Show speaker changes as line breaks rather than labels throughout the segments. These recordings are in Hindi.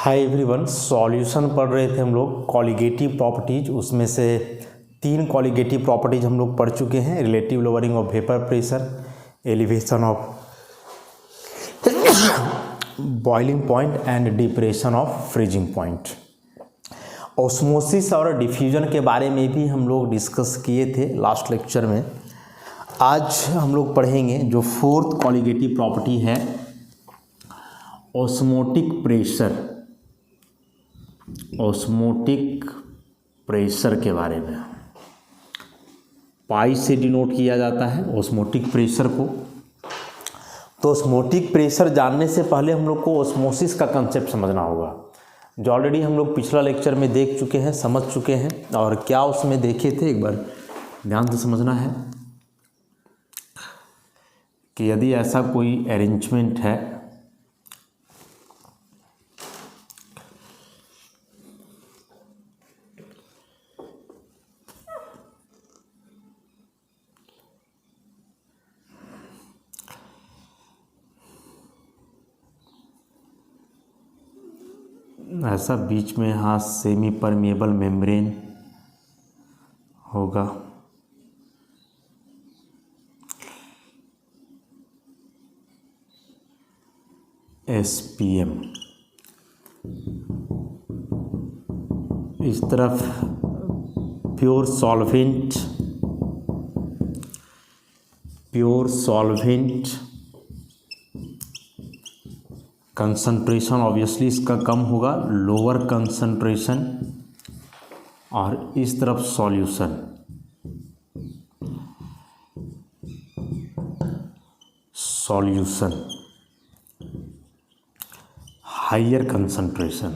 हाय एवरीवन, सॉल्यूशन पढ़ रहे थे हम लोग कॉलिगेटिव प्रॉपर्टीज। उसमें से 3 कॉलिगेटिव प्रॉपर्टीज हम लोग पढ़ चुके हैं। Relative lowering of vapour pressure, elevation of boiling point and depression of freezing point. Osmosis और डिफ्यूजन के बारे में भी हम लोग डिस्कस किए थे लास्ट लेक्चर में। आज हम लोग पढ़ेंगे जो 4th कॉलिगेटिव प्रॉपर्टी है, ऑस्मोटिक प्रेशर। ऑस्मोटिक प्रेशर के बारे में पाई से डिनोट किया जाता है ऑस्मोटिक प्रेशर को। तो ऑस्मोटिक प्रेशर जानने से पहले हम लोग को ऑस्मोसिस का कंसेप्ट समझना होगा, जो ऑलरेडी हम लोग पिछला लेक्चर में देख चुके हैं, समझ चुके हैं। और क्या उसमें देखे थे एक बार ध्यान से समझना है कि यदि ऐसा कोई अरेंजमेंट है ऐसा, बीच में यहाँ सेमी परमिएबल मेम्ब्रेन होगा, SPM। इस तरफ प्योर सॉल्वेंट कंसंट्रेशन ऑब्वियसली इसका कम होगा, लोअर कंसंट्रेशन। और इस तरफ सॉल्यूशन हायर कंसंट्रेशन।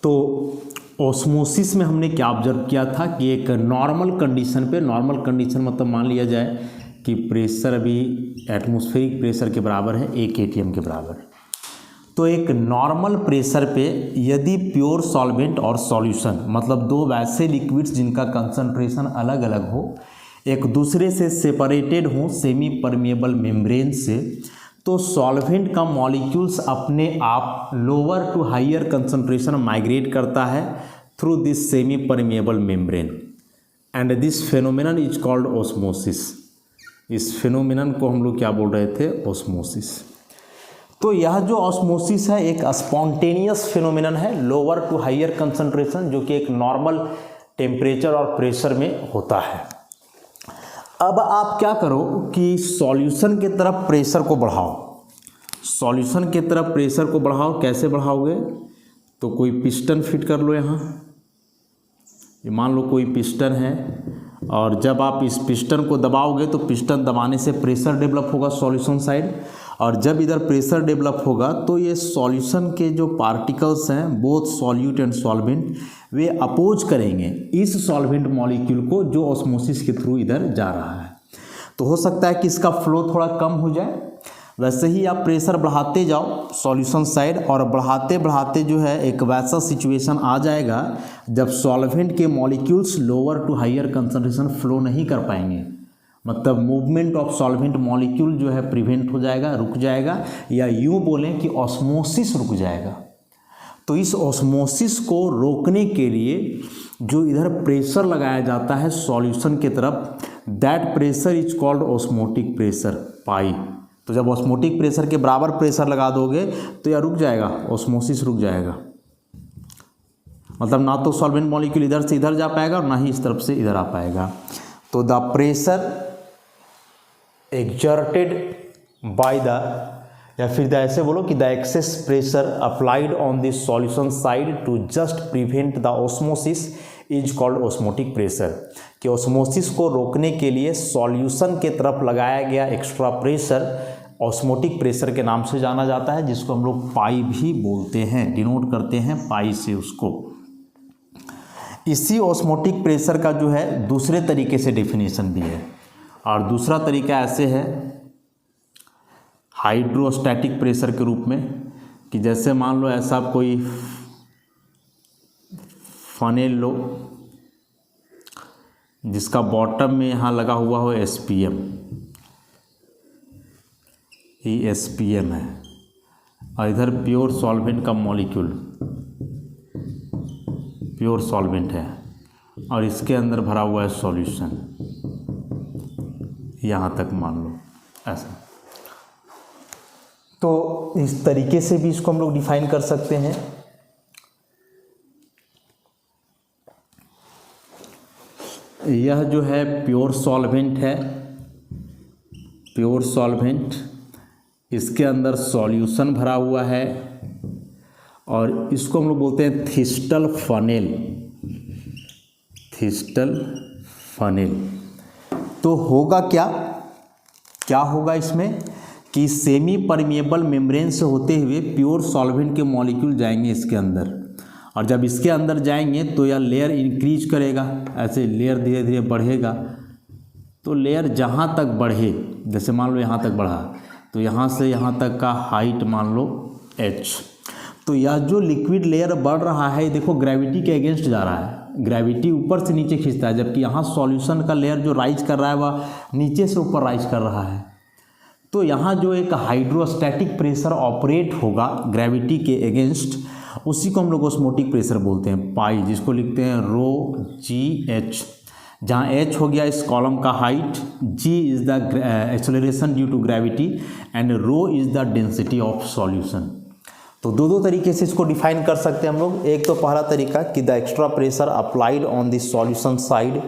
तो ऑस्मोसिस में हमने क्या ऑब्जर्व किया था कि एक नॉर्मल कंडीशन पे, नॉर्मल कंडीशन मतलब मान लिया जाए कि प्रेशर अभी एटमॉस्फेरिक प्रेशर के बराबर है, 1 atm के बराबर। तो एक नॉर्मल प्रेशर पे यदि प्योर सॉल्वेंट और सॉल्यूशन मतलब 2 वैसे लिक्विड्स जिनका कंसंट्रेशन अलग अलग हो, एक दूसरे से सेपरेटेड हो सेमी परमिएबल मेम्ब्रेन से, तो सॉल्वेंट का मॉलिक्यूल्स अपने आप lower to higher concentration migrate करता है through this semi permeable membrane, and this phenomenon is called osmosis. इस फिनोमिनन को हम लोग क्या बोल रहे थे? ऑस्मोसिस। तो यह जो ऑस्मोसिस है एक स्पॉन्टेनियस फिनोमिनन है, लोअर टू हायर कंसंट्रेशन, जो कि एक नॉर्मल टेम्परेचर और प्रेशर में होता है। अब आप क्या करो कि सॉल्यूशन की तरफ प्रेशर को बढ़ाओ। सॉल्यूशन की तरफ प्रेशर को बढ़ाओ, कैसे बढ़ाओगे? तो कोई पिस्टन फिट कर लो यहाँ। ये मान लो कोई पिस्टन है, और जब आप इस पिस्टन को दबाओगे तो पिस्टन दबाने से प्रेशर डेवलप होगा सॉल्यूशन साइड, और जब इधर प्रेशर डेवलप होगा तो ये सॉल्यूशन के जो पार्टिकल्स हैं, बोथ सॉल्यूट एंड सॉल्वेंट, वे अपोज करेंगे इस सॉल्वेंट मॉलिक्यूल को जो ऑस्मोसिस के थ्रू इधर जा रहा है। तो हो सकता है कि इसका फ्लो थोड़ा कम हो जाए। वैसे ही आप प्रेशर बढ़ाते जाओ सॉल्यूशन साइड, और बढ़ाते बढ़ाते जो है एक वैसा सिचुएशन आ जाएगा जब सॉल्वेंट के molecules lower to higher concentration flow नहीं कर पाएंगे, मतलब मूवमेंट ऑफ सॉल्वेंट मॉलिक्यूल जो है प्रिवेंट हो जाएगा, रुक जाएगा, या यूँ बोलें कि ऑस्मोसिस रुक जाएगा। तो इस ऑस्मोसिस को रोकने के लिए जो इधर प्रेशर लगाया जाता है सॉल्यूशन की तरफ, that pressure is called osmotic pressure, pi. तो जब ऑस्मोटिक प्रेशर के बराबर प्रेशर लगा दोगे तो यह रुक जाएगा, ऑस्मोसिस रुक जाएगा। मतलब ना तो सॉल्वेंट मॉलिक्यूल इधर से इधर जा पाएगा और ना ही इस तरफ से इधर आ पाएगा। तो the pressure exerted by the, या फिर ऐसे बोलो कि the excess pressure applied on this solution side to just prevent the osmosis is called osmotic pressure. कि ऑस्मोसिस को रोकने के लिए सॉल्यूशन के तरफ लगाया गया एक्स्ट्रा प्रेशर ऑस्मोटिक प्रेशर के नाम से जाना जाता है, जिसको हम लोग पाई भी बोलते हैं, डिनोट करते हैं पाई से उसको। इसी ऑस्मोटिक प्रेशर का जो है दूसरे तरीके से डेफिनेशन भी है, और दूसरा तरीका ऐसे है हाइड्रोस्टैटिक प्रेशर के रूप में, कि जैसे मान लो ऐसा कोई फनेल लो जिसका बॉटम में यहाँ लगा हुआ हो SPM, ESPM है, और इधर प्योर सॉल्वेंट का मॉलिक्यूल, प्योर सॉल्वेंट है, और इसके अंदर भरा हुआ है सॉल्यूशन, यहाँ तक मान लो ऐसा। तो इस तरीके से भी इसको हम लोग डिफाइन कर सकते हैं। यह जो है प्योर सॉल्वेंट है, प्योर सॉल्वेंट, इसके अंदर सॉल्यूशन भरा हुआ है, और इसको हम लोग बोलते हैं थिस्टल फनेल, थिस्टल फनेल। तो होगा क्या, क्या होगा इसमें कि सेमी परमिएबल मेम्ब्रेन से होते हुए प्योर सॉल्वेंट के मॉलिक्यूल जाएंगे इसके अंदर, और जब इसके अंदर जाएंगे तो यह लेयर इंक्रीज करेगा, ऐसे लेयर धीरे धीरे बढ़ेगा। तो लेयर जहाँ तक बढ़े, जैसे मान लो यहाँ तक बढ़ा, तो यहाँ से यहाँ तक का हाइट मान लो h। तो यह जो लिक्विड लेयर बढ़ रहा है, देखो ग्रेविटी के अगेंस्ट जा रहा है, ग्रेविटी ऊपर से नीचे खींचता है, जबकि यहाँ सॉल्यूशन का लेयर जो राइज कर रहा है वह नीचे से ऊपर राइज कर रहा है। तो यहाँ जो एक हाइड्रोस्टैटिक प्रेशर ऑपरेट होगा ग्रेविटी के अगेंस्ट, उसी को हम लोग ऑस्मोटिक प्रेशर बोलते हैं, पाई, जिसको लिखते हैं ρgh, जहाँ h हो गया इस कॉलम का height, g is the acceleration due to gravity, and ρ is the density of solution. तो दो तरीके से इसको डिफाइन कर सकते हैं हम लोग। एक तो पहला तरीका कि the extra pressure applied on the solution side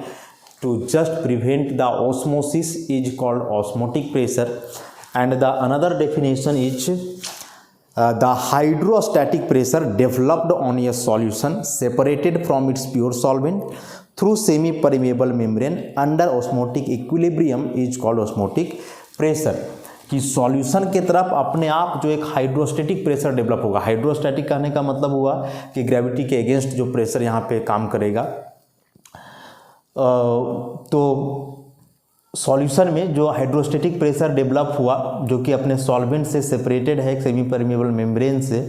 to just prevent the osmosis is called osmotic pressure, and the another definition is the hydrostatic pressure developed on a solution separated from its pure solvent through semi permeable membrane under osmotic equilibrium is called osmotic pressure। कि सॉल्यूशन के तरफ अपने आप जो एक हाइड्रोस्टैटिक प्रेशर डेवलप होगा। हाइड्रोस्टैटिक कहने का मतलब हुआ कि ग्रेविटी के अगेंस्ट जो प्रेशर यहाँ पे काम करेगा, तो सॉल्यूशन में जो हाइड्रोस्टैटिक प्रेशर डेवलप हुआ, जो कि अपने सॉल्वेंट से सेपरेटेड है एक सेमी परमेबल मेम्ब्रेन से,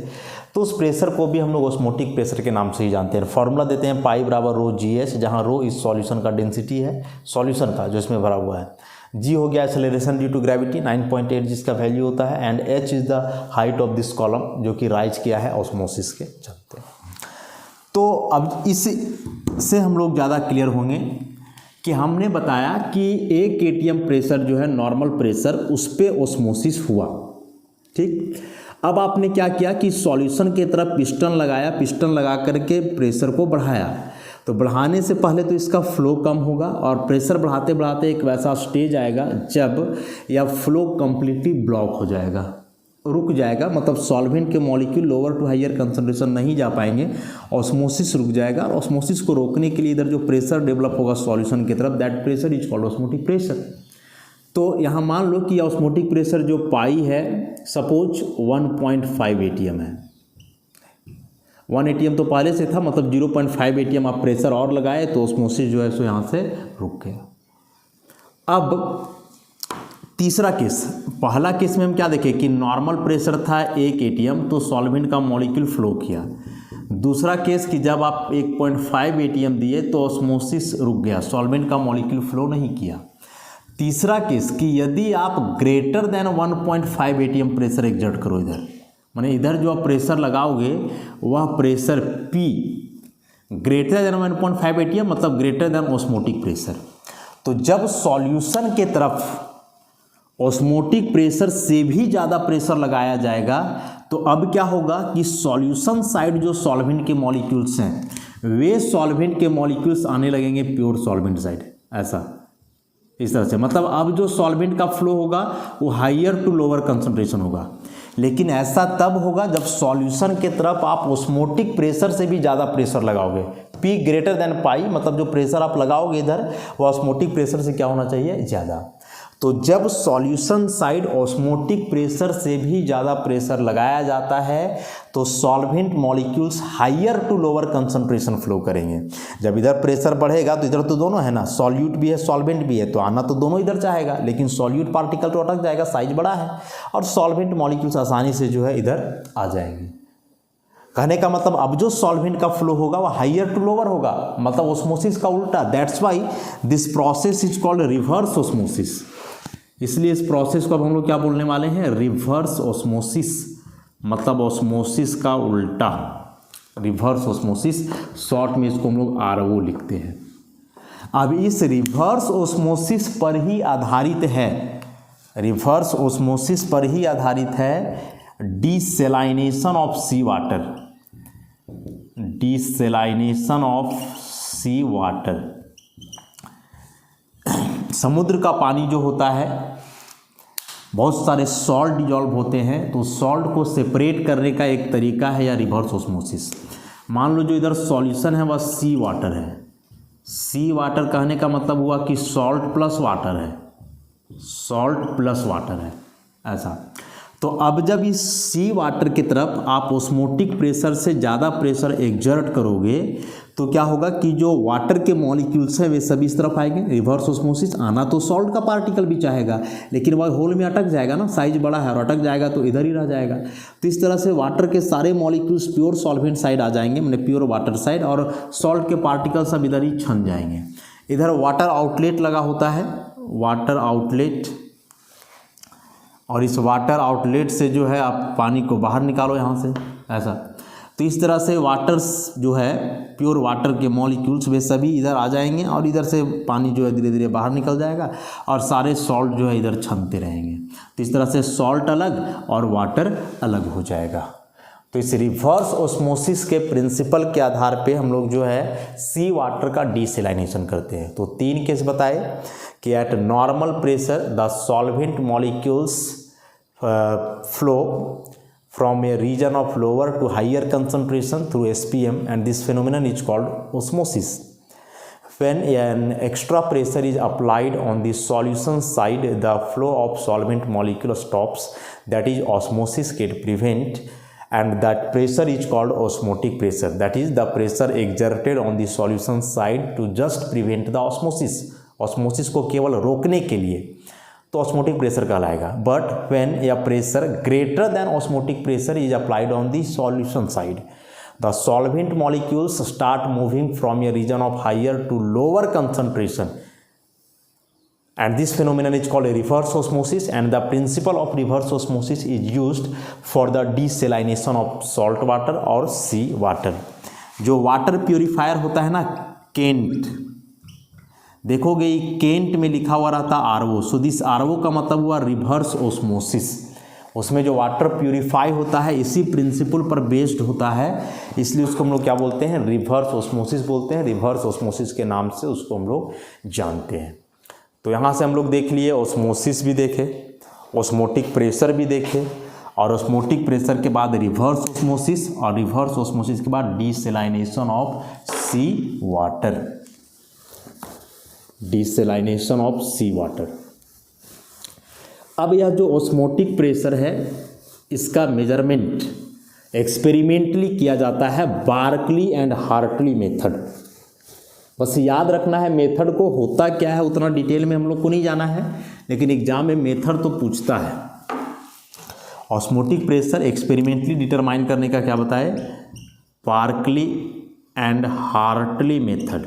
तो उस प्रेशर को भी हम लोग ऑस्मोटिक प्रेशर के नाम से ही जानते हैं। फॉर्मूला देते हैं पाई बराबर ρgh, जहाँ ρ इस सॉल्यूशन का डेंसिटी है, सॉल्यूशन का जो इसमें भरा हुआ है, g हो गया एक्सेलरेशन ड्यू टू ग्रेविटी 9.8 जिसका वैल्यू होता है, and h is the height of this column जो कि राइज किया है ऑस्मोसिस के चलते। तो अब इससे हम लोग ज़्यादा क्लियर होंगे कि हमने बताया कि 1 atm प्रेशर जो है नॉर्मल प्रेशर, उस पर ऑस्मोसिस हुआ, ठीक। अब आपने क्या किया कि सॉल्यूशन की तरफ पिस्टन लगाया, पिस्टन लगा करके प्रेशर को बढ़ाया। तो बढ़ाने से पहले तो इसका फ्लो कम होगा, और प्रेशर बढ़ाते बढ़ाते एक वैसा स्टेज आएगा जब यह फ्लो कम्प्लीटली ब्लॉक हो जाएगा, रुक जाएगा, मतलब सॉल्वेंट के molecule lower to higher concentration नहीं जा पाएंगे, ऑस्मोसिस रुक जाएगा। और ऑस्मोसिस को रोकने के लिए इधर जो प्रेशर डेवलप होगा सॉल्यूशन की तरफ, that pressure is called osmotic pressure. तो यहाँ मान लो कि ऑस्मोटिक प्रेशर जो पाई है, सपोज 1.5 atm है, 1 atm तो पहले से था, मतलब 0.5 atm आप प्रेशर और लगाए तो ऑस्मोसिस जो है सो यहाँ से रुक गया। अब तीसरा केस, पहला केस में हम क्या देखें कि नॉर्मल प्रेशर था 1 atm, तो सॉल्वेंट का मॉलिक्यूल फ्लो किया। दूसरा केस कि जब आप 1.5 atm दिए तो ऑस्मोसिस रुक गया, सॉल्वेंट का मॉलिक्यूल फ्लो नहीं किया। तीसरा केस कि यदि आप greater than 1.5 atm pressure exert करो, इधर माने इधर जो आप प्रेशर लगाओगे वह pressure P greater than 1.5 atm, मतलब ग्रेटर देन ऑस्मोटिक प्रेशर। तो जब सॉल्यूशन के तरफ ऑस्मोटिक प्रेशर से भी ज़्यादा प्रेशर लगाया जाएगा, तो अब क्या होगा कि सॉल्यूशन साइड जो सॉल्वेंट के मॉलिक्यूल्स हैं, वे सॉल्वेंट के मॉलिक्यूल्स आने लगेंगे प्योर सॉल्वेंट साइड, ऐसा इस तरह से। मतलब अब जो सॉल्वेंट का फ्लो होगा वो हायर टू लोअर कंसंट्रेशन होगा, लेकिन ऐसा तब होगा जब सॉल्यूशन के तरफ आप ऑस्मोटिक प्रेशर से भी ज़्यादा प्रेशर लगाओगे। P ग्रेटर देन पाई, मतलब जो प्रेशर आप लगाओगे इधर वो ऑस्मोटिक प्रेशर से क्या होना चाहिए, ज़्यादा। तो जब सॉल्यूशन साइड ऑस्मोटिक प्रेशर से भी ज़्यादा प्रेशर लगाया जाता है तो solvent molecules higher to lower concentration flow करेंगे। जब इधर प्रेशर बढ़ेगा तो इधर तो दोनों है ना, सॉल्यूट भी है सॉल्वेंट भी है, तो आना तो दोनों इधर चाहेगा, लेकिन सॉल्यूट पार्टिकल तो अटक जाएगा, साइज बड़ा है, और सॉल्वेंट मॉलिक्यूल्स आसानी से जो है इधर आ जाएंगे। कहने का मतलब अब जो सॉल्वेंट का फ्लो होगा वो हायर टू लोअर होगा, मतलब ऑस्मोसिस का उल्टा। That's why this process is called reverse osmosis. इसलिए इस प्रोसेस को अब हम लोग क्या बोलने वाले हैं, रिवर्स ऑस्मोसिस, मतलब ऑस्मोसिस का उल्टा, रिवर्स ऑस्मोसिस, शॉर्ट में इसको हम लोग RO लिखते हैं। अब इस रिवर्स ऑस्मोसिस पर ही आधारित है, रिवर्स ऑस्मोसिस पर ही आधारित है desalination of sea water, desalination of sea water. समुद्र का पानी जो होता है, बहुत सारे सॉल्ट डिजॉल्व होते हैं, तो सॉल्ट को सेपरेट करने का एक तरीका है या रिवर्स ऑस्मोसिस। मान लो जो इधर सॉल्यूशन है वह सी वाटर है, सी वाटर कहने का मतलब हुआ कि सॉल्ट प्लस वाटर है, सॉल्ट प्लस वाटर है ऐसा। तो अब जब इस सी वाटर की तरफ आप ऑस्मोटिक प्रेशर से ज़्यादा प्रेशर एक्सर्ट करोगे तो क्या होगा कि जो वाटर के मॉलिक्यूल्स हैं वे सभी इस तरफ आएंगे। रिवर्स ऑस्मोसिस आना तो सॉल्ट का पार्टिकल भी चाहेगा, लेकिन वह होल में अटक जाएगा ना, साइज बड़ा है और अटक जाएगा तो इधर ही रह जाएगा। तो इस तरह से वाटर के सारे मॉलिक्यूल्स प्योर सॉल्वेंट साइड आ जाएंगे, मैंने प्योर वाटर साइड, और सॉल्ट के पार्टिकल सब इधर ही छन जाएंगे। इधर वाटर आउटलेट लगा होता है, वाटर आउटलेट, और इस वाटर आउटलेट से जो है आप पानी को बाहर निकालो यहाँ से ऐसा। तो इस तरह से वाटर्स जो है प्योर वाटर के मॉलिक्यूल्स वे सभी इधर आ जाएंगे और इधर से पानी जो है धीरे धीरे बाहर निकल जाएगा और सारे सॉल्ट जो है इधर छनते रहेंगे। तो इस तरह से सॉल्ट अलग और वाटर अलग हो जाएगा। तो इस रिवर्स ऑस्मोसिस के प्रिंसिपल के आधार पे हम लोग जो है सी वाटर का डिसैलिनेशन करते हैं। तो 3 केस बताए कि eight normal pressure the solvent molecules flow from a region of lower to higher concentration through SPM, and this phenomenon is called osmosis. When an extra pressure is applied on the solution side, the flow of solvent molecule stops, that is osmosis get prevent, and that pressure is called osmotic pressure, that is the pressure exerted on the solution side to just prevent the osmosis, osmosis को केवल रोकने के लिए, तो ऑस्मोटिक प्रेशर कहलाएगा। बट व्हेन या pressure greater than osmotic pressure is applied on the solution side, the solvent molecules start moving from a region of higher to lower concentration, and this phenomenon is called a reverse osmosis, and the principle of reverse osmosis is used for the desalination of salt water or sea water। जो वाटर प्यूरिफायर होता है ना, केंट, देखोगे केंट में लिखा हुआ रहता RO, सो दिस RO का मतलब हुआ रिवर्स ऑस्मोसिस। उसमें जो वाटर प्यूरिफाई होता है इसी प्रिंसिपल पर बेस्ड होता है, इसलिए उसको हम लोग क्या बोलते हैं, रिवर्स ऑस्मोसिस बोलते हैं। रिवर्स ऑस्मोसिस के नाम से उसको हम लोग जानते हैं। तो यहाँ से हम लोग देख लिए, ऑस्मोसिस भी देखे, ऑस्मोटिक प्रेशर भी देखे, और ऑस्मोटिक प्रेशर के बाद रिवर्स ऑस्मोसिस, और रिवर्स ऑस्मोसिस के बाद desalination of sea water, desalination of sea water. अब यह जो ऑस्मोटिक प्रेशर है इसका मेजरमेंट एक्सपेरिमेंटली किया जाता है बार्कली एंड हार्टली मेथड। बस याद रखना है मेथड को, होता क्या है उतना डिटेल में हम लोग को नहीं जाना है, लेकिन एग्जाम में मेथड तो पूछता है। ऑस्मोटिक प्रेशर एक्सपेरिमेंटली डिटरमाइन करने का क्या बताए, Berkeley and Hartley method.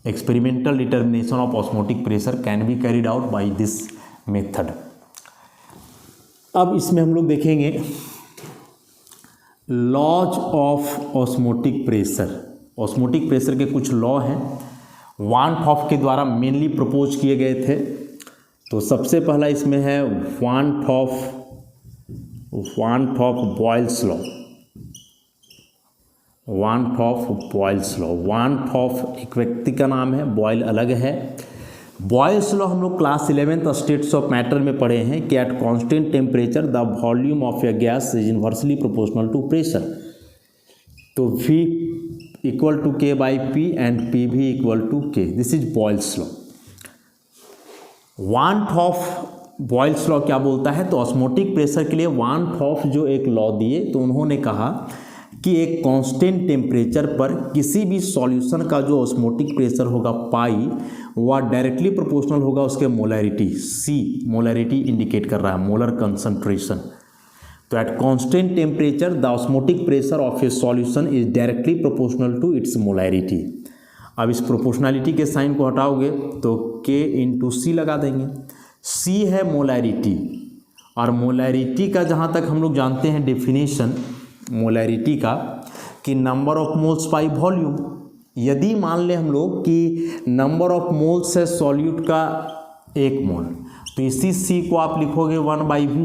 Experimental determination of osmotic pressure can be carried out by this method. अब इसमें हम लोग देखेंगे laws of osmotic pressure. Osmotic pressure के कुछ लॉ हैं, वान टॉफ के द्वारा मेनली प्रपोज किए गए थे। तो सबसे पहला इसमें है वान Hoff Boyle's law. Van't Hoff Boyle's law, van't टॉफ एक व्यक्ति का नाम है, बॉयल अलग है। बॉयल्स लॉ हम लोग class 11th states of matter में पढ़े हैं कि at constant temperature the volume of a gas is inversely proportional to pressure. तो V equal to K by P and PV equal to K, this is Boyle's law. Van't Hoff Boyle's law क्या बोलता है, तो ऑस्मोटिक प्रेशर के लिए वान टॉफ जो एक लॉ दिए, तो उन्होंने कहा कि एक कांस्टेंट टेम्परेचर पर किसी भी सॉल्यूशन का जो ऑस्मोटिक प्रेशर होगा पाई, वह डायरेक्टली प्रोपोर्शनल होगा उसके मोलैरिटी, C मोलैरिटी इंडिकेट कर रहा है, मोलर कंसंट्रेशन। तो at constant temperature the osmotic pressure of a solution is directly proportional to its molarity. अब इस प्रोपोर्शनैलिटी के साइन को हटाओगे तो K इंटू सी लगा देंगे। C है मोलैरिटी, और मोलैरिटी का जहाँ तक हम लोग जानते हैं डेफिनेशन मोलैरिटी का कि number of moles by volume. यदि मान ले हम लोग कि नंबर ऑफ मोल्स है सॉल्यूट का 1 मोल, तो इसी C को आप लिखोगे 1/V,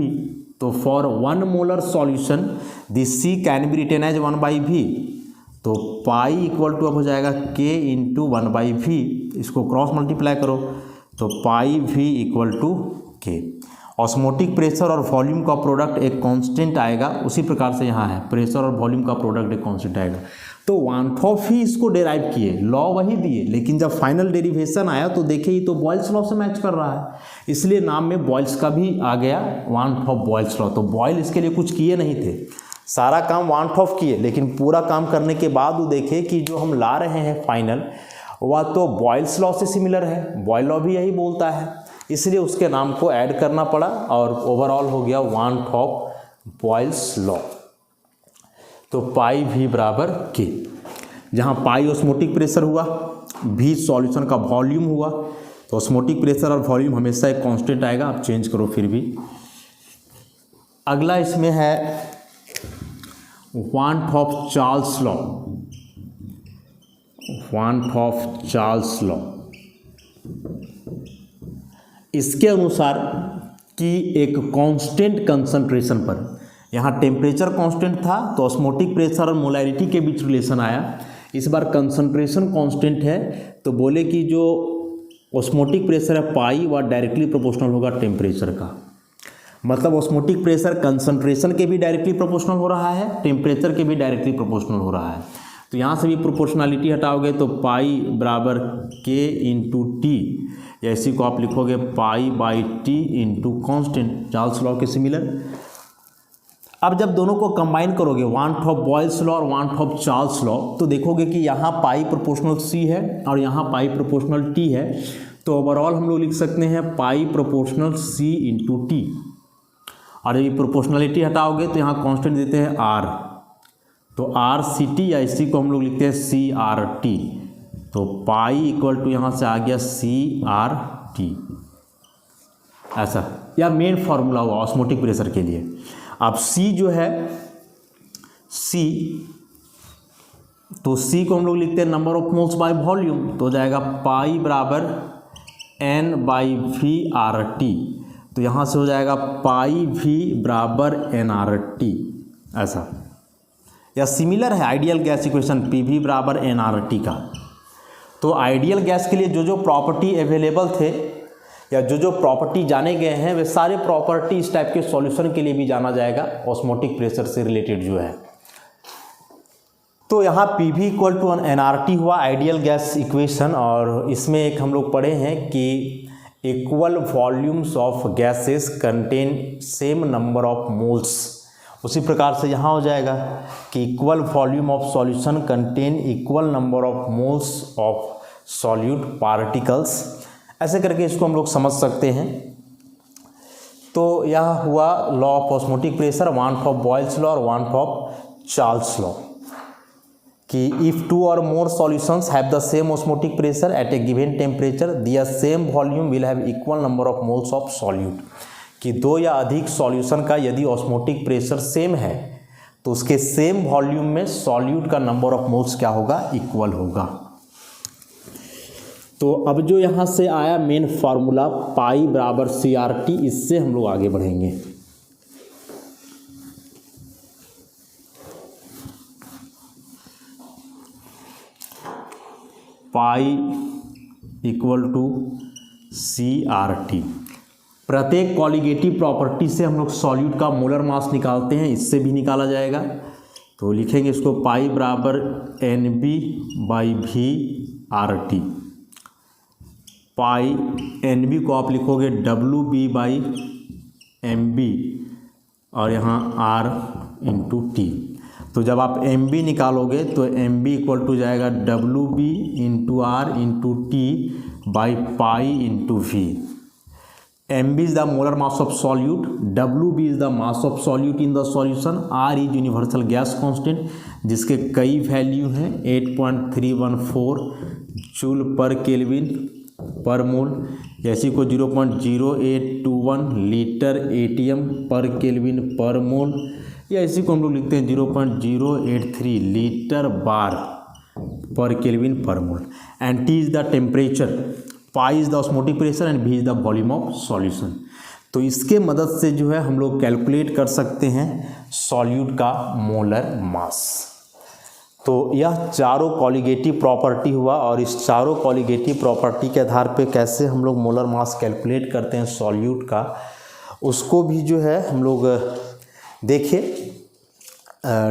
तो for 1 molar solution this C can be written as 1/V, तो पाई इक्वल टू अब हो जाएगा K इंटू 1/V, इसको क्रॉस मल्टीप्लाई करो तो pi V equal to K। Osmotic pressure और वॉल्यूम का प्रोडक्ट एक कांस्टेंट आएगा, उसी प्रकार से यहाँ है प्रेशर और वॉल्यूम का प्रोडक्ट एक कांस्टेंट आएगा। तो वानथॉप ही इसको डेराइव किए, लॉ वही दिए, लेकिन जब फाइनल डेरिवेशन आया तो देखे ही तो बॉयल्स लॉ से मैच कर रहा है, इसलिए नाम में बॉयल्स का भी आ गया वानथॉप बॉयल्स लॉ। तो बॉयल इसके लिए कुछ किए नहीं थे, सारा काम वानथॉप किए, लेकिन पूरा काम करने के बाद वो देखे कि जो हम ला रहे हैं फाइनल वह तो बॉयल्स लॉ से सिमिलर है, बॉयल लॉ भी यही बोलता है, इसलिए उसके नाम को ऐड करना पड़ा और ओवरऑल हो गया वानथॉप बॉयल्स लॉ। तो पाई V बराबर K, जहाँ पाई ऑस्मोटिक प्रेशर हुआ, V सॉल्यूशन का वॉल्यूम हुआ, तो ऑस्मोटिक प्रेशर और वॉल्यूम हमेशा एक कांस्टेंट आएगा, आप चेंज करो फिर भी। अगला इसमें है वानथॉप चार्ल्स लॉ। वानथॉप चार्ल्स लॉ इसके अनुसार कि एक कांस्टेंट कंसंट्रेशन पर, यहाँ टेम्परेचर कांस्टेंट था तो ऑस्मोटिक प्रेशर और मोलैरिटी के बीच रिलेशन आया, इस बार कंसंट्रेशन कांस्टेंट है तो बोले कि जो ऑस्मोटिक प्रेशर है पाई वह डायरेक्टली प्रोपोर्शनल होगा टेम्परेचर का, मतलब ऑस्मोटिक प्रेशर कंसंट्रेशन के भी डायरेक्टली प्रोपोर्शनल हो रहा है, टेम्परेचर के भी डायरेक्टली प्रोपोर्शनल हो रहा है। तो यहाँ से भी प्रोपोर्शनलिटी हटाओगे तो पाई बराबर K इंटू टी, या इसी को आप लिखोगे pi by T into constant, Charles law के सिमिलर। अब जब दोनों को कंबाइन करोगे वानथॉप बॉयल्स लॉ और वानथॉप चार्ल्स लॉ, तो देखोगे कि यहाँ पाई प्रोपोर्शनल C है और यहाँ पाई प्रोपोर्शनल T है, तो ओवरऑल हम लोग लिख सकते हैं पाई प्रोपोर्शनल C इंटू टी, और यदि प्रोपोर्शनलिटी हटाओगे तो यहाँ कांस्टेंट देते हैं R, तो RCT या इसी को हम लोग लिखते हैं CRT, तो पाई इक्वल टू यहाँ से आ गया CRT, ऐसा, या मेन फार्मूला हुआ ऑस्मोटिक प्रेशर के लिए। अब C जो है C, तो C को हम लोग लिखते हैं number of moles by volume, तो हो जाएगा पाई बराबर N/V/RT, तो यहाँ से हो जाएगा पाई V बराबर NRT, ऐसा, या सिमिलर है आइडियल गैस इक्वेशन PV बराबर NRT का। तो आइडियल गैस के लिए जो जो प्रॉपर्टी अवेलेबल थे या जो जो प्रॉपर्टी जाने गए हैं वे सारे प्रॉपर्टी इस टाइप के सॉल्यूशन के लिए भी जाना जाएगा ऑस्मोटिक प्रेशर से रिलेटेड जो है। तो यहाँ PV इक्वल टू NRT हुआ आइडियल गैस इक्वेशन, और इसमें एक हम लोग पढ़े हैं कि equal volumes of gases contain same number of moles, उसी प्रकार से यहाँ हो जाएगा कि equal volume of solution contain equal number of moles of solute particles, ऐसे करके इसको हम लोग समझ सकते हैं। तो यह हुआ law of osmotic pressure, van't Hoff Boyle's law और वानथॉप चार्ल्स लॉ, कि इफ टू और more solutions have the same osmotic pressure at a given temperature their same volume will have equal number of moles of solute, कि दो या अधिक सॉल्यूशन का यदि ऑस्मोटिक प्रेशर सेम है तो उसके सेम वॉल्यूम में सॉल्यूट का नंबर ऑफ मोल्स क्या होगा, इक्वल होगा। तो अब जो यहाँ से आया मेन फार्मूला पाई बराबर CRT, इससे हम लोग आगे बढ़ेंगे। पाई इक्वल टू CRT, प्रत्येक कॉलिगेटिव प्रॉपर्टी से हम लोग सॉल्यूट का मोलर मास निकालते हैं, इससे भी निकाला जाएगा। तो लिखेंगे इसको पाई बराबर NB/V/RT, पाई NB को आप लिखोगे WB/MB और यहाँ R इंटू टी। तो जब आप MB निकालोगे तो MB इक्वल टू जाएगा WB into R into T by pi into V। Mb is the molar mass of solute, Wb is the mass of solute in the solution, R is universal gas constant जिसके कई वैल्यू हैं 8.314 जूल पर केल्विन पर मोल, जैसे को 0.0821 लीटर एटीएम पर केल्विन पर मोल, या इसी को हम लोग लिखते हैं 0.083 litre bar per kelvin per mole. And T is the temperature, pi is the osmotic pressure and V is the volume of solution. तो इसके मदद से जो है हम लोग कैलकुलेट कर सकते हैं सॉल्यूट का मोलर मास। तो यह चारों कॉलिगेटिव प्रॉपर्टी हुआ, और इस चारों कॉलिगेटिव प्रॉपर्टी के आधार पे कैसे हम लोग मोलर मास कैलकुलेट करते हैं सॉल्यूट का, उसको भी जो है हम लोग देखे।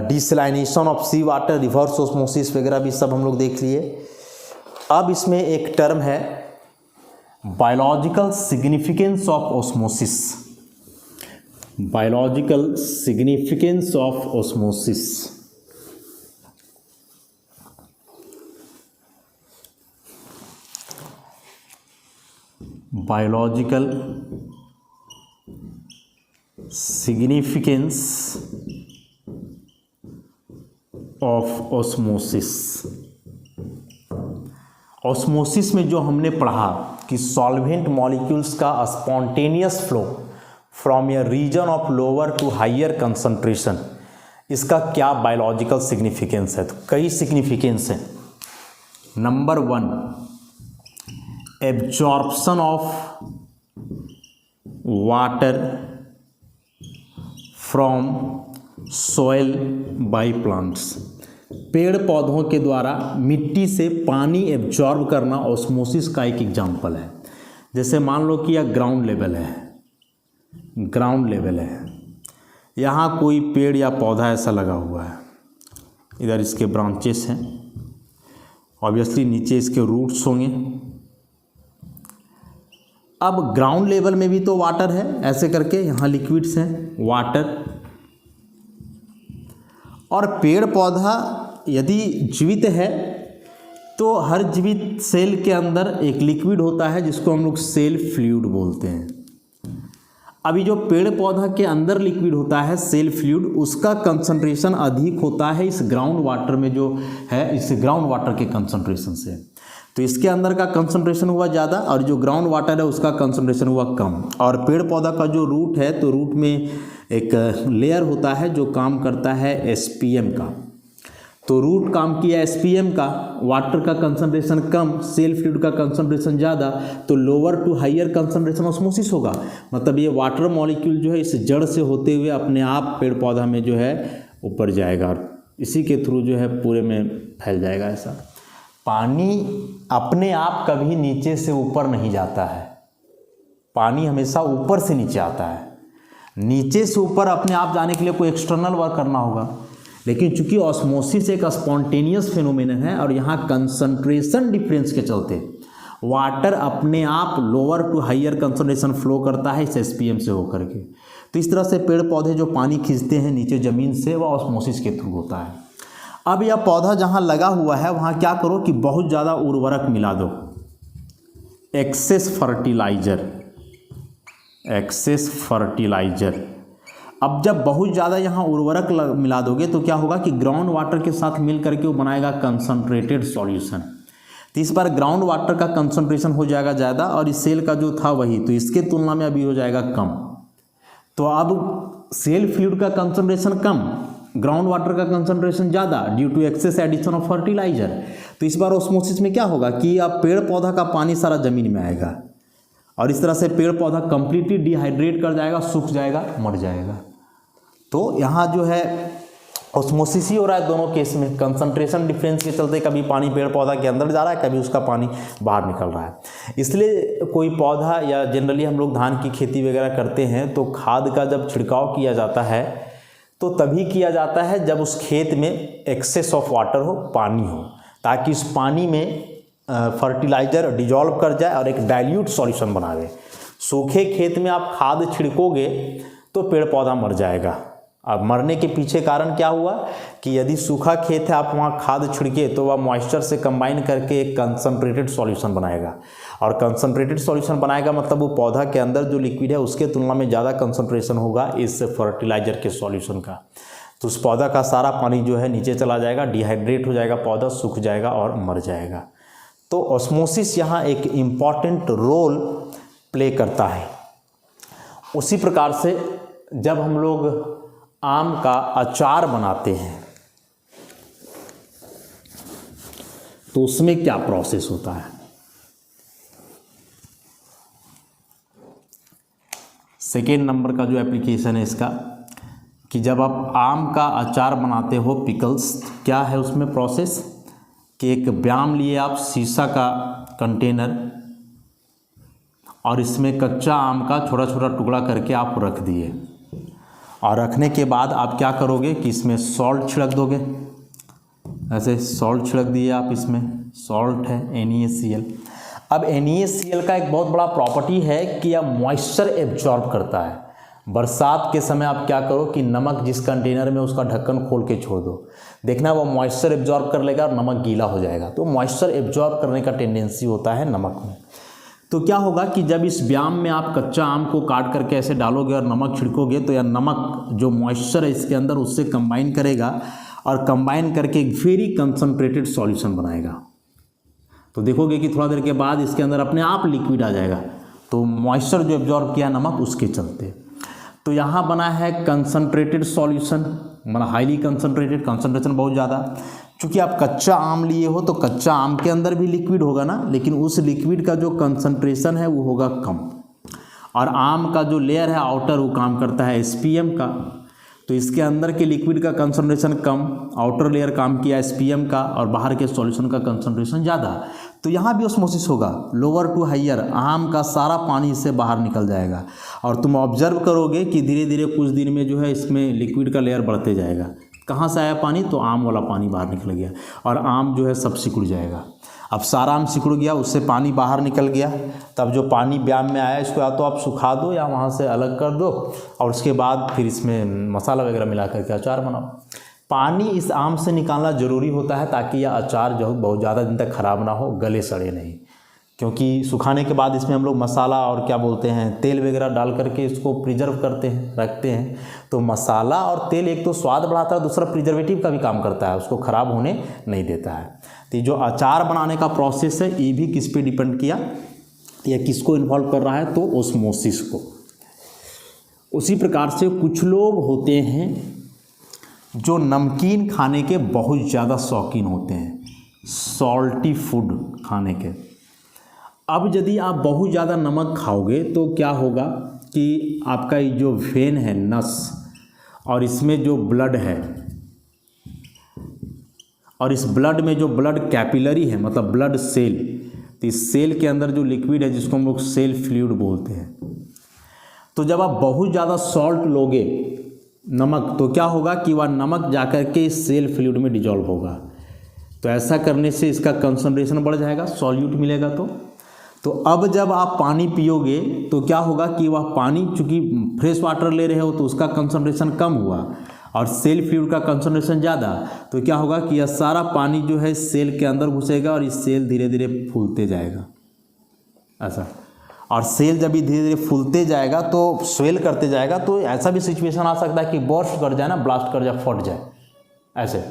Desalination of sea water, reverse osmosis वगैरह भी सब हम लोग देख लिए। अब इसमें एक टर्म है biological significance of osmosis, biological significance of osmosis. Biological significance of osmosis. Osmosis में जो हमने पढ़ा कि सॉल्वेंट मॉलिक्यूल्स का spontaneous flow from a region of lower to higher concentration, इसका क्या बायोलॉजिकल सिग्निफिकेंस है। तो कई सिग्निफिकेंस हैं। Number 1, absorption of water from soil by plants, पेड़ पौधों के द्वारा मिट्टी से पानी एब्जॉर्ब करना ऑस्मोसिस का एक एग्जाम्पल है। जैसे मान लो कि यह ग्राउंड लेवल है, ग्राउंड लेवल है, यहाँ कोई पेड़ या पौधा ऐसा लगा हुआ है, इधर इसके ब्रांचेस हैं, ऑब्वियसली नीचे इसके रूट्स होंगे। अब ग्राउंड लेवल में भी तो वाटर है, ऐसे करके यहाँ लिक्विड्स हैं, वाटर। और पेड़ पौधा यदि जीवित है तो हर जीवित सेल के अंदर एक लिक्विड होता है जिसको हम लोग सेल फ्लूइड बोलते हैं। अभी जो पेड़ पौधा के अंदर लिक्विड होता है सेल फ्लूइड, उसका कंसंट्रेशन अधिक होता है इस ग्राउंड वाटर में जो है, इस ग्राउंड वाटर के कंसंट्रेशन से। तो इसके अंदर का कंसंट्रेशन हुआ ज़्यादा और जो ग्राउंड वाटर है उसका कंसंट्रेशन हुआ कम। और पेड़ पौधा का जो रूट है तो रूट में एक लेयर होता है जो काम करता है एसपीएम का। तो रूट काम किया एसपीएम का, वाटर का कंसंट्रेशन कम, सेल फ्लूइड का कंसंट्रेशन ज़्यादा, तो lower to higher concentration osmosis होगा। मतलब ये वाटर मॉलिक्यूल जो है इस जड़ से होते हुए अपने आप पेड़ पौधा में जो है ऊपर जाएगा और इसी के थ्रू जो है पूरे में फैल जाएगा। ऐसा पानी अपने आप कभी नीचे से ऊपर नहीं जाता है, पानी हमेशा ऊपर से नीचे आता है। नीचे से ऊपर अपने आप जाने के लिए कोई एक्सटर्नल वर्क करना होगा, लेकिन चूंकि ऑस्मोसिस एक स्पॉन्टेनियस फिनोमेनन है और यहाँ कंसंट्रेशन डिफरेंस के चलते वाटर अपने आप lower to higher concentration flow करता है इस एसपीएम से होकर के। तो इस तरह से पेड़ पौधे जो पानी खींचते हैं नीचे ज़मीन से, वह ऑस्मोसिस के थ्रू होता है। अब यह पौधा जहाँ लगा हुआ है वहाँ क्या करो कि बहुत ज़्यादा उर्वरक मिला दो, एक्सेस फर्टिलाइजर, एक्सेस फर्टिलाइजर। अब जब बहुत ज़्यादा यहाँ उर्वरक मिला दोगे तो क्या होगा कि ग्राउंड वाटर के साथ मिल करके वो बनाएगा कंसंट्रेटेड सॉल्यूशन। तो इस बार ग्राउंड वाटर का कंसंट्रेशन हो जाएगा ज़्यादा और इस सेल का जो था वही, तो इसके तुलना में अभी हो जाएगा कम। तो अब सेल फ्लूइड का कंसंट्रेशन कम, ग्राउंड वाटर का कंसंट्रेशन ज़्यादा due to excess addition of fertiliser. तो इस बार ऑस्मोसिस में क्या होगा कि अब पेड़ पौधा का पानी सारा ज़मीन में आएगा और इस तरह से पेड़ पौधा कंप्लीटली डिहाइड्रेट कर जाएगा, सूख जाएगा, मर जाएगा। तो यहाँ जो है ऑस्मोसिस ही हो रहा है दोनों केस में। कंसंट्रेशन डिफरेंस के चलते कभी पानी पेड़ पौधा के अंदर जा रहा है, कभी उसका पानी बाहर निकल रहा है। इसलिए कोई पौधा या जनरली हम लोग धान की खेती वगैरह करते हैं तो खाद का जब छिड़काव किया जाता है तो तभी किया जाता है जब उस खेत में एक्सेस ऑफ वाटर हो, पानी हो, ताकि उस पानी में फर्टिलाइज़र डिजॉल्व कर जाए और एक डाइल्यूट सॉल्यूशन बना दे। सूखे खेत में आप खाद छिड़कोगे तो पेड़ पौधा मर जाएगा अब मरने के पीछे कारण क्या हुआ कि यदि सूखा खेत है, आप वहाँ खाद छिड़के तो वह मॉइस्चर से कंबाइन करके एक कंसनट्रेटेड सॉल्यूशन बनाएगा, और कंसनट्रेटेड सॉल्यूशन बनाएगा मतलब वो पौधा के अंदर जो लिक्विड है उसके तुलना में ज़्यादा कंसनट्रेशन होगा इस फर्टिलाइजर के सॉल्यूशन का, तो उस पौधा का सारा पानी जो है नीचे चला जाएगा, डिहाइड्रेट हो जाएगा, पौधा सूख जाएगा और मर जाएगा। तो ऑस्मोसिस यहाँ एक इम्पॉर्टेंट रोल प्ले करता है। उसी प्रकार से जब हम लोग आम का अचार बनाते हैं तो उसमें क्या प्रोसेस होता है। सेकेंड नंबर का जो एप्लीकेशन है इसका, कि जब आप आम का अचार बनाते हो पिकल्स, क्या है उसमें प्रोसेस कि एक ब्याम लिए आप शीशा का कंटेनर और इसमें कच्चा आम का छोटा छोटा टुकड़ा करके आप रख दिए, और रखने के बाद आप क्या करोगे कि इसमें सॉल्ट छिड़क दोगे। ऐसे सॉल्ट छिड़क दिए आप, इसमें सॉल्ट है NaCl। अब NaCl का एक बहुत बड़ा प्रॉपर्टी है कि यह मॉइस्चर एब्जॉर्ब करता है। बरसात के समय आप क्या करो कि नमक जिस कंटेनर में उसका ढक्कन खोल के छोड़ दो, देखना वो मॉइस्चर एब्जॉर्ब कर लेगा और नमक गीला हो जाएगा। तो मॉइस्चर एब्जॉर्ब करने का टेंडेंसी होता है नमक में। तो क्या होगा कि जब इस व्याम में आप कच्चा आम को काट करके ऐसे डालोगे और नमक छिड़कोगे तो यह नमक जो मॉइस्चर है इसके अंदर उससे कंबाइन करेगा और कंबाइन करके एक वेरी कंसनट्रेटेड सॉल्यूशन बनाएगा। तो देखोगे कि थोड़ा देर के बाद इसके अंदर अपने आप लिक्विड आ जाएगा, तो मॉइस्चर जो एब्जॉर्ब किया नमक उसके चलते। तो यहाँ बना है कंसनट्रेटेड सॉल्यूशन, मतलब हाईली कंसनट्रेटेड, कंसनट्रेशन बहुत ज़्यादा। चूँकि आप कच्चा आम लिए हो तो कच्चा आम के अंदर भी लिक्विड होगा ना, लेकिन उस लिक्विड का जो कंसनट्रेशन है वो होगा कम, और आम का जो लेयर है आउटर वो काम करता है SPM का, तो इसके अंदर के लिक्विड का कंसनट्रेशन कम, आउटर लेयर काम किया SPM का, और बाहर के सॉल्यूशन का कंसनट्रेशन ज़्यादा। तो यहाँ भी ऑस्मोसिस होगा, लोअर टू हाइयर, आम का सारा पानी इससे बाहर निकल जाएगा, और तुम ऑब्जर्व करोगे कि धीरे धीरे कुछ दिन में जो है इसमें लिक्विड का लेयर बढ़ते जाएगा। कहाँ से आया पानी, तो आम वाला पानी बाहर निकल गया, और आम जो है सब सिकुड़ जाएगा। अब सारा आम सिकुड़ गया, उससे पानी बाहर निकल गया, तब जो पानी व्याम में आया इसको या तो आप सुखा दो या वहाँ से अलग कर दो, और उसके बाद फिर इसमें मसाला वगैरह मिला करके अचार बनाओ। पानी इस आम से निकालना ज़रूरी होता है ताकि यह अचार जो बहुत ज़्यादा दिन तक ख़राब ना हो, गले सड़े नहीं, क्योंकि सुखाने के बाद इसमें हम लोग मसाला और क्या बोलते हैं तेल वगैरह डाल करके इसको प्रिजर्व करते हैं, रखते हैं। तो मसाला और तेल एक तो स्वाद बढ़ाता है, दूसरा प्रिजर्वेटिव का भी काम करता है, उसको ख़राब होने नहीं देता है। तो जो अचार बनाने का प्रोसेस है ये भी किस पे डिपेंड किया, या किसको इन्वॉल्व कर रहा है, तो ऑस्मोसिस को। उसी प्रकार से कुछ लोग होते हैं जो नमकीन खाने के बहुत ज़्यादा शौकीन होते हैं, सॉल्टी फूड खाने के। अब यदि आप बहुत ज़्यादा नमक खाओगे तो क्या होगा कि आपका ये जो वेन है, नस, और इसमें जो ब्लड है, और इस ब्लड में जो ब्लड कैपिलरी है मतलब ब्लड सेल, तो इस सेल के अंदर जो लिक्विड है जिसको हम लोग सेल फ्लूइड बोलते हैं, तो जब आप बहुत ज़्यादा सॉल्ट लोगे नमक, तो क्या होगा कि वह नमक जाकर के इस सेल फ्लूइड में डिजॉल्व होगा। तो ऐसा करने से इसका कंसंट्रेशन बढ़ जाएगा, सॉल्यूट मिलेगा। तो अब जब आप पानी पियोगे तो क्या होगा कि वह पानी, चूँकि फ्रेश वाटर ले रहे हो तो उसका कंसंट्रेशन कम हुआ और सेल फ्लूइड का कंसंट्रेशन ज़्यादा, तो क्या होगा कि यह सारा पानी जो है सेल के अंदर घुसेगा और इस सेल धीरे धीरे फूलते जाएगा ऐसा। और सेल जब भी धीरे धीरे फूलते जाएगा तो स्वेल करते जाएगा, तो ऐसा भी सिचुएशन आ सकता है कि बर्स्ट कर जाए ना, ब्लास्ट कर जाए, फट जाए ऐसे।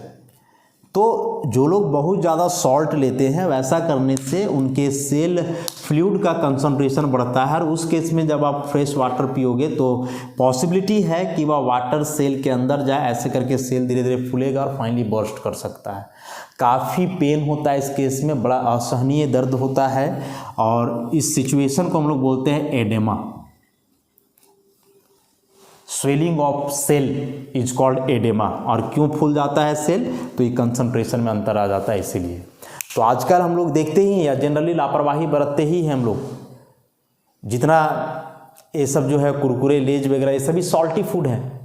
तो जो लोग बहुत ज़्यादा सॉल्ट लेते हैं वैसा करने से उनके सेल फ्लूइड का कंसंट्रेशन बढ़ता है, और उस केस में जब आप फ्रेश वाटर पियोगे तो पॉसिबिलिटी है कि वह वाटर सेल के अंदर जाए, ऐसे करके सेल धीरे धीरे फूलेगा और फाइनली बर्स्ट कर सकता है। काफ़ी पेन होता है इस केस में, बड़ा असहनीय दर्द होता है, और इस सिचुएशन को हम लोग बोलते हैं oedema. Swelling of cell is called oedema. और क्यों फूल जाता है सेल, तो ये कंसंट्रेशन में अंतर आ जाता है इसीलिए। तो आजकल हम लोग देखते ही या जनरली लापरवाही बरतते ही हैं हम लोग, जितना ये सब जो है कुरकुरे लेज वगैरह ये सभी सॉल्टी फूड हैं,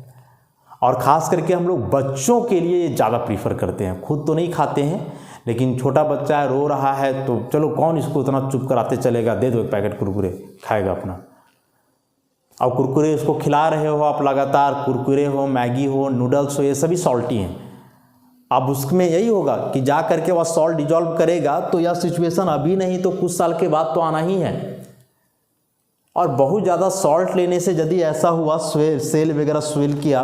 और ख़ास करके हम लोग बच्चों के लिए ये ज़्यादा प्रीफर करते हैं। खुद तो नहीं खाते हैं, लेकिन छोटा बच्चा है, रो रहा है, तो चलो कौन इसको इतना चुप कराते चलेगा, दे दो एक पैकेट कुरकुरे, खाएगा अपना। और कुरकुरे उसको खिला रहे हो आप लगातार, कुरकुरे हो, मैगी हो, नूडल्स हो, ये सभी सॉल्टी हैं। अब उसमें यही होगा कि जा करके वह सॉल्ट डिजॉल्व करेगा, तो यह सिचुएशन अभी नहीं तो कुछ साल के बाद तो आना ही है। और बहुत ज़्यादा सॉल्ट लेने से यदि ऐसा हुआ सेल वगैरह स्वेल किया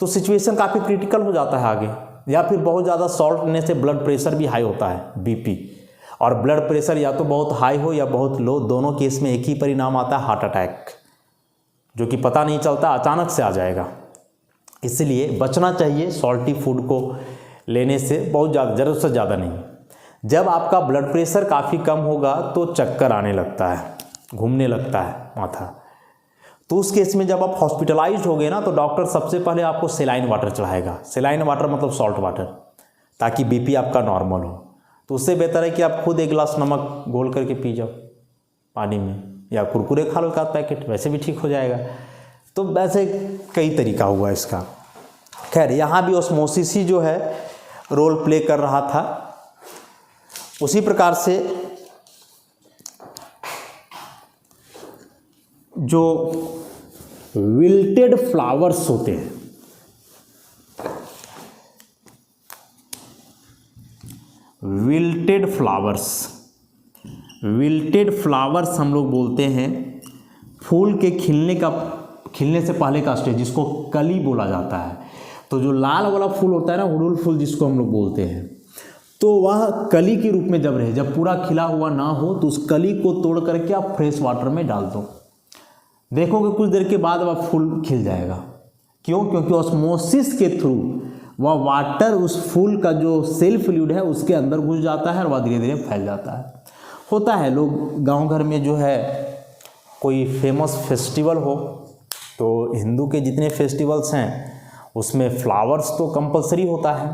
तो सिचुएशन काफ़ी क्रिटिकल हो जाता है आगे। या फिर बहुत ज़्यादा सॉल्ट लेने से ब्लड प्रेशर भी हाई होता है, बीपी। और ब्लड प्रेशर या तो बहुत हाई हो या बहुत लो, दोनों केस में एक ही परिणाम आता है, हार्ट अटैक, जो कि पता नहीं चलता, अचानक से आ जाएगा। इसलिए बचना चाहिए सॉल्टी फूड को लेने से, बहुत ज़्यादा, ज़रूरत से ज़्यादा नहीं। जब आपका ब्लड प्रेशर काफ़ी कम होगा तो चक्कर आने लगता है, घूमने लगता है माथा, तो उस केस में जब आप हॉस्पिटलाइज्ड हो गए ना, तो डॉक्टर सबसे पहले आपको सेलाइन वाटर चढ़ाएगा। सेलाइन वाटर मतलब सॉल्ट वाटर, ताकि बीपी आपका नॉर्मल हो। तो उससे बेहतर है कि आप खुद एक गिलास नमक घोल करके पी जाओ पानी में, या कुरकुरे खा लो 1 पैकेट, वैसे भी ठीक हो जाएगा। तो वैसे कई तरीका हुआ इसका। खैर, यहाँ भी ऑस्मोसिस ही जो है रोल प्ले कर रहा था। उसी प्रकार से जो विल्टेड फ्लावर्स होते हैं, विल्टेड फ्लावर्स हम लोग बोलते हैं फूल के खिलने से पहले का स्टेज, जिसको कली बोला जाता है। तो जो लाल वाला फूल होता है ना, उड़ुल फूल जिसको हम लोग बोलते हैं, तो वह कली के रूप में जब रहे, जब पूरा खिला हुआ ना हो, तो उस कली को तोड़ करके आप फ्रेश वाटर में डाल दो, देखोगे कुछ देर के बाद वह फूल खिल जाएगा। क्यों? क्योंकि ऑस्मोसिस के थ्रू वह वाटर उस फूल का जो सेल फ्लूइड है उसके अंदर घुस जाता है और वह धीरे धीरे फैल जाता है। होता है, लोग गांव घर में जो है कोई फेमस फेस्टिवल हो, तो हिंदू के जितने फेस्टिवल्स हैं उसमें फ्लावर्स तो कंपलसरी होता है।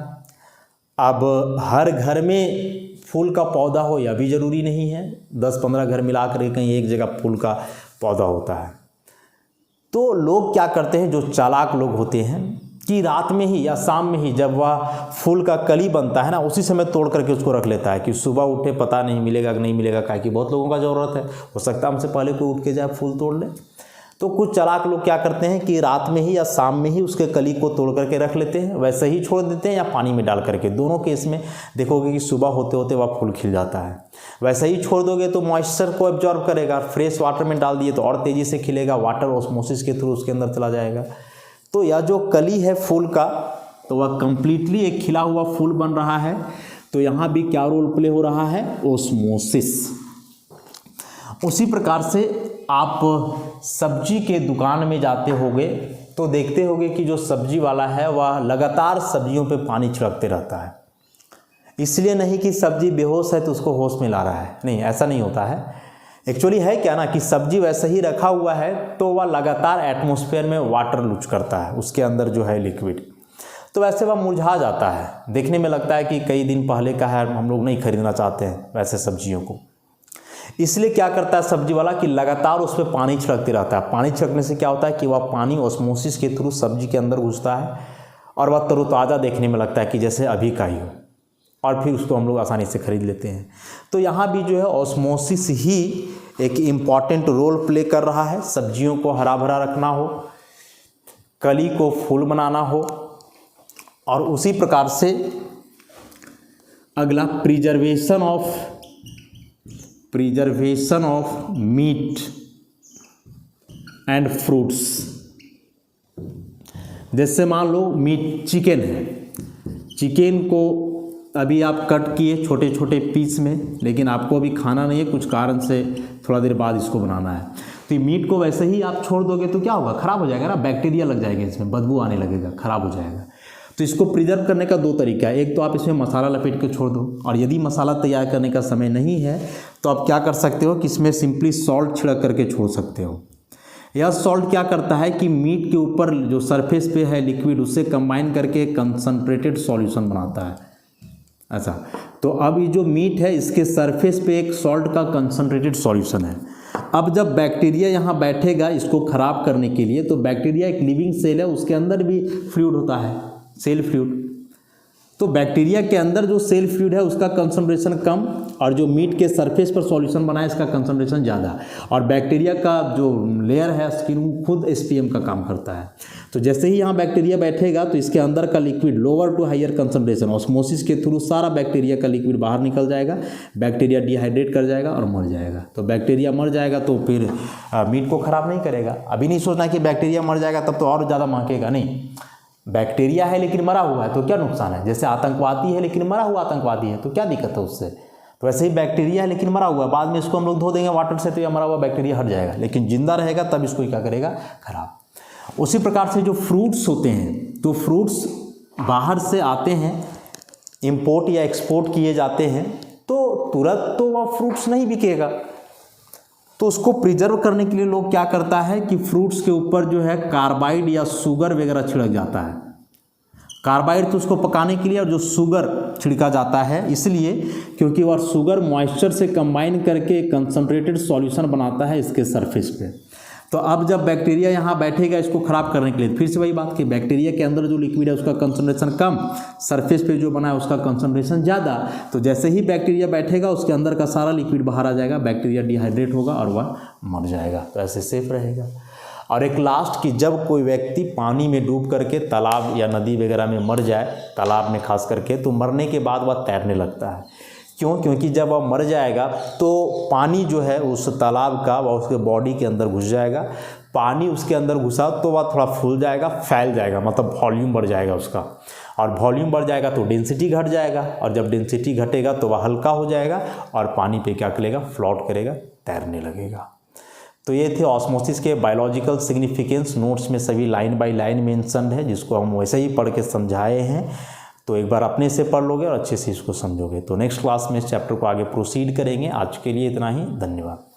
अब हर घर में फूल का पौधा हो यह भी ज़रूरी नहीं है, 10-15 घर मिला कर कहीं एक जगह फूल का पौधा होता है। तो लोग क्या करते हैं, जो चालाक लोग होते हैं, कि रात में ही या शाम में ही जब वह फूल का कली बनता है ना, उसी समय तोड़ करके उसको रख लेता है कि सुबह उठे पता नहीं मिलेगा कि नहीं मिलेगा, काहे कि बहुत लोगों का ज़रूरत है, हो सकता है हमसे पहले कोई उठ के जाए फूल तोड़ ले। तो कुछ चालाक लोग क्या करते हैं कि रात में ही या शाम में ही उसके कली को तोड़ करके रख लेते हैं, वैसे ही छोड़ देते हैं या पानी में डाल करके। दोनों केस में देखोगे कि सुबह होते होते वह फूल खिल जाता है। वैसे ही छोड़ दोगे तो मॉइस्चर को एब्जॉर्ब करेगा, फ्रेश वाटर में डाल दिए तो और तेज़ी से खिलेगा, वाटर ऑस्मोसिस के थ्रू उसके अंदर चला जाएगा। तो यह जो कली है फूल का, तो वह कंप्लीटली एक खिला हुआ फूल बन रहा है। तो यहाँ भी क्या रोल प्ले हो रहा है, ऑस्मोसिस। उसी प्रकार से आप सब्जी के दुकान में जाते होगे तो देखते होगे कि जो सब्जी वाला है वह लगातार सब्जियों पे पानी छिड़कते रहता है। इसलिए नहीं कि सब्जी बेहोश है तो उसको होश में ला रहा है, नहीं, ऐसा नहीं होता है। एक्चुअली है क्या ना कि सब्जी वैसे ही रखा हुआ है तो वह लगातार एटमॉस्फेयर में वाटर लूज करता है, उसके अंदर जो है लिक्विड, तो वैसे वह मुरझा जाता है। देखने में लगता है कि कई दिन पहले का है, हम लोग नहीं खरीदना चाहते हैं वैसे सब्जियों को। इसलिए क्या करता है सब्जी वाला कि लगातार उस पर पानी छिड़कते रहता है। पानी छिड़कने से क्या होता है कि वह पानी ऑस्मोसिस के थ्रू सब्जी के अंदर घुसता है और वह तरोताज़ा देखने में लगता है कि जैसे अभी का ही हो, और फिर उसको हम लोग आसानी से खरीद लेते हैं। तो यहाँ भी जो है ऑस्मोसिस ही एक इम्पॉर्टेंट रोल प्ले कर रहा है। सब्जियों को हरा भरा रखना हो, कली को फूल बनाना हो, और उसी प्रकार से अगला preservation of meat and fruits. जैसे मान लो मीट, चिकन है, चिकन को अभी आप कट किए छोटे छोटे पीस में, लेकिन आपको अभी खाना नहीं है, कुछ कारण से थोड़ा देर बाद इसको बनाना है, तो मीट को वैसे ही आप छोड़ दोगे तो क्या होगा, ख़राब हो जाएगा ना, बैक्टीरिया लग जाएगा, इसमें बदबू आने लगेगा, ख़राब हो जाएगा। तो इसको प्रिजर्व करने का 2 तरीका है। एक तो आप इसमें मसाला लपेट के छोड़ दो, और यदि मसाला तैयार करने का समय नहीं है तो आप क्या कर सकते हो कि इसमें सिंपली सॉल्ट छिड़क करके छोड़ सकते हो। यह सॉल्ट क्या करता है कि मीट के ऊपर जो सरफेस पे है लिक्विड, उससे कंबाइन करके कंसनट्रेटेड सॉल्यूशन बनाता है। अच्छा, तो अब ये जो मीट है इसके सरफेस पे एक सॉल्ट का कंसनट्रेटेड सॉल्यूशन है। अब जब बैक्टीरिया यहाँ बैठेगा इसको ख़राब करने के लिए, तो बैक्टीरिया एक लिविंग सेल है, उसके अंदर भी फ्लूइड होता है, सेल फ्लूइड। तो बैक्टीरिया के अंदर जो सेल फ्लूइड है उसका कंसंट्रेशन कम और जो मीट के सरफेस पर सॉल्यूशन बना है इसका कंसंट्रेशन ज़्यादा, और बैक्टीरिया का जो लेयर है स्किन खुद एसपीएम का काम करता है। तो जैसे ही यहाँ बैक्टीरिया बैठेगा तो इसके अंदर का liquid lower to higher concentration osmosis के थ्रू सारा बैक्टीरिया का लिक्विड बाहर निकल जाएगा, बैक्टीरिया डिहाइड्रेट कर जाएगा और मर जाएगा। तो बैक्टीरिया मर जाएगा तो फिर मीट को ख़राब नहीं करेगा। अभी नहीं सोचना कि बैक्टीरिया मर जाएगा तब तो और ज़्यादा महकेगा, नहीं। बैक्टीरिया है लेकिन मरा हुआ है तो क्या नुकसान है। जैसे आतंकवादी है लेकिन मरा हुआ आतंकवादी है तो क्या दिक्कत है उससे। तो वैसे ही बैक्टीरिया है लेकिन मरा हुआ है, बाद में इसको हम लोग धो देंगे वाटर से तो यह मरा हुआ बैक्टीरिया हट जाएगा, लेकिन जिंदा रहेगा तब इसको क्या करेगा, खराब। उसी प्रकार से जो फ्रूट्स होते हैं, तो फ्रूट्स बाहर से आते हैं, इंपोर्ट या एक्सपोर्ट किए जाते हैं, तो तुरंत तो वह फ्रूट्स नहीं बिकेगा। तो उसको प्रिजर्व करने के लिए लोग क्या करता है कि फ्रूट्स के ऊपर जो है कार्बाइड या शुगर वगैरह छिड़क जाता है। कार्बाइड तो उसको पकाने के लिए, और जो शुगर छिड़का जाता है इसलिए क्योंकि वह शुगर मॉइस्चर से कंबाइन करके कंसंट्रेटेड सॉल्यूशन बनाता है इसके सरफेस पे। तो अब जब बैक्टीरिया यहाँ बैठेगा इसको ख़राब करने के लिए, फिर से वही बात कि बैक्टीरिया के अंदर जो लिक्विड है उसका कंसंट्रेशन कम, सरफेस पे जो बना है उसका कंसंट्रेशन ज़्यादा। तो जैसे ही बैक्टीरिया बैठेगा उसके अंदर का सारा लिक्विड बाहर आ जाएगा, बैक्टीरिया डिहाइड्रेट होगा और वह मर जाएगा। तो ऐसे सेफ रहेगा। और एक लास्ट कि जब कोई व्यक्ति पानी में डूब करके तालाब या नदी वगैरह में मर जाए, तालाब में खास करके, तो मरने के बाद वह तैरने लगता है। क्यों? क्योंकि जब वह मर जाएगा तो पानी जो है उस तालाब का वह उसके बॉडी के अंदर घुस जाएगा। पानी उसके अंदर घुसा तो वह थोड़ा फूल जाएगा, फैल जाएगा, मतलब वॉल्यूम बढ़ जाएगा उसका, और वॉल्यूम बढ़ जाएगा तो डेंसिटी घट जाएगा, और जब डेंसिटी घटेगा तो वह हल्का हो जाएगा और पानी पे क्या करेगा, फ्लोट करेगा, तैरने लगेगा। तो ये थे ऑस्मोसिस के बायोलॉजिकल सिग्निफिकेंस। नोट्स में सभी लाइन बाय लाइन मेंशन है, जिसको हम वैसे ही पढ़ के समझाए हैं। तो एक बार अपने से पढ़ लोगे और अच्छे से इसको समझोगे। तो नेक्स्ट क्लास में इस चैप्टर को आगे प्रोसीड करेंगे। आज के लिए इतना ही, धन्यवाद।